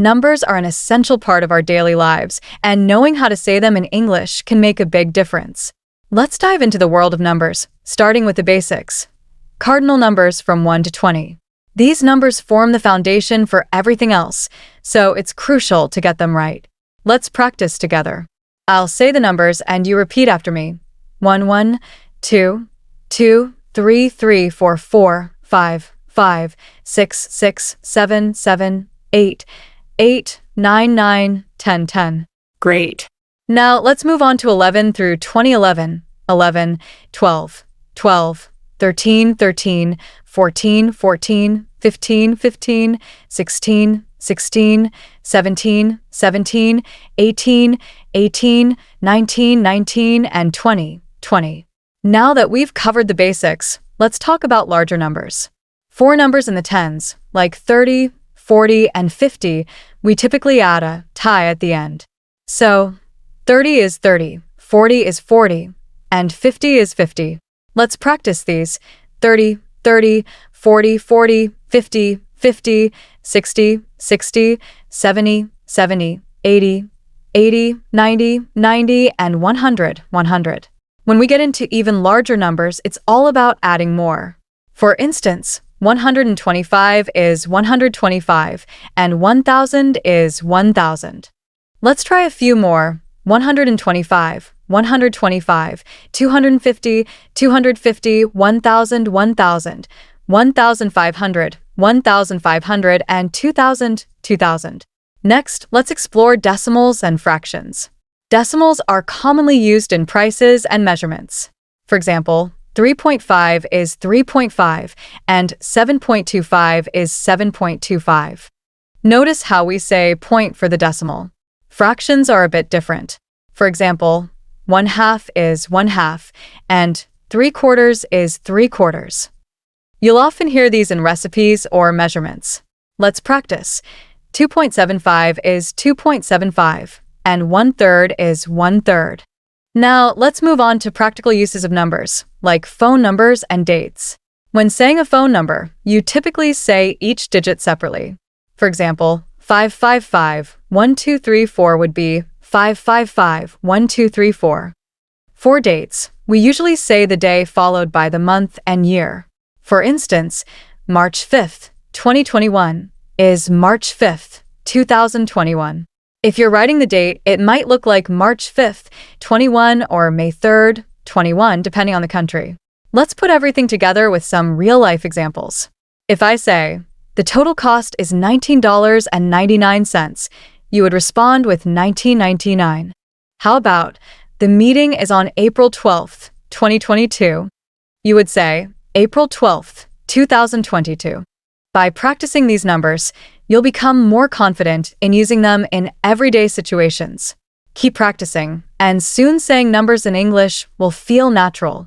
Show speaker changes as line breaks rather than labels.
Numbers are an essential part of our daily lives, and knowing how to say them in English can make a big difference. Let's dive into the world of numbers, starting with the basics. Cardinal numbers from 1 to 20. These numbers form the foundation for everything else, so it's crucial to get them right. Let's practice together. I'll say the numbers and you repeat after me. 1 1, 2 2, 3 3, 4 4, 5 5, 6 6, 7 7, 8 8, 9 9, 10 10.
Great.
Now let's move on to 11 through 2011. 11, 12, 12, 13, 13, 14, 14, 15, 15, 16, 16, 17, 17, 18, 18, 19, 19, and 20, 20. Now that we've covered the basics, let's talk about larger numbers. For numbers in the tens, like 30, 40, and 50, we typically add a tie at the end. So, 30 is 30, 40 is 40, and 50 is 50. Let's practice these. 30, 30, 40, 40, 50, 50, 60, 60, 70, 70, 80, 80, 90, 90, and 100, 100. When we get into even larger numbers, it's all about adding more. For instance, 125 is 125, and 1000 is 1000. Let's try a few more. 125, 125, 250, 250, 1000, 1000, 1500, 1500, and 2000, 2000. Next, let's explore decimals and fractions. Decimals are commonly used in prices and measurements. For example, 3.5 is 3.5, and 7.25 is 7.25. Notice how we say point for the decimal. Fractions are a bit different. For example, 1/2 is 1/2, and 3/4 is 3/4. You'll often hear these in recipes or measurements. Let's practice. 2.75 is 2.75, and 1/3 is 1/3. Now, let's move on to practical uses of numbers, like phone numbers and dates. When saying a phone number, you typically say each digit separately. For example, 555, 1234 would be 555, 1234. For dates, we usually say the day followed by the month and year. For instance, March 5th, 2021 is March 5th, 2021. If you're writing the date, it might look like March 5th, 21 or May 3rd, 21, depending on the country. Let's put everything together with some real-life examples. If I say, the total cost is $19.99, you would respond with 19.99. How about, the meeting is on April 12th, 2022? You would say, April 12th, 2022. By practicing these numbers, you'll become more confident in using them in everyday situations. Keep practicing, and soon saying numbers in English will feel natural.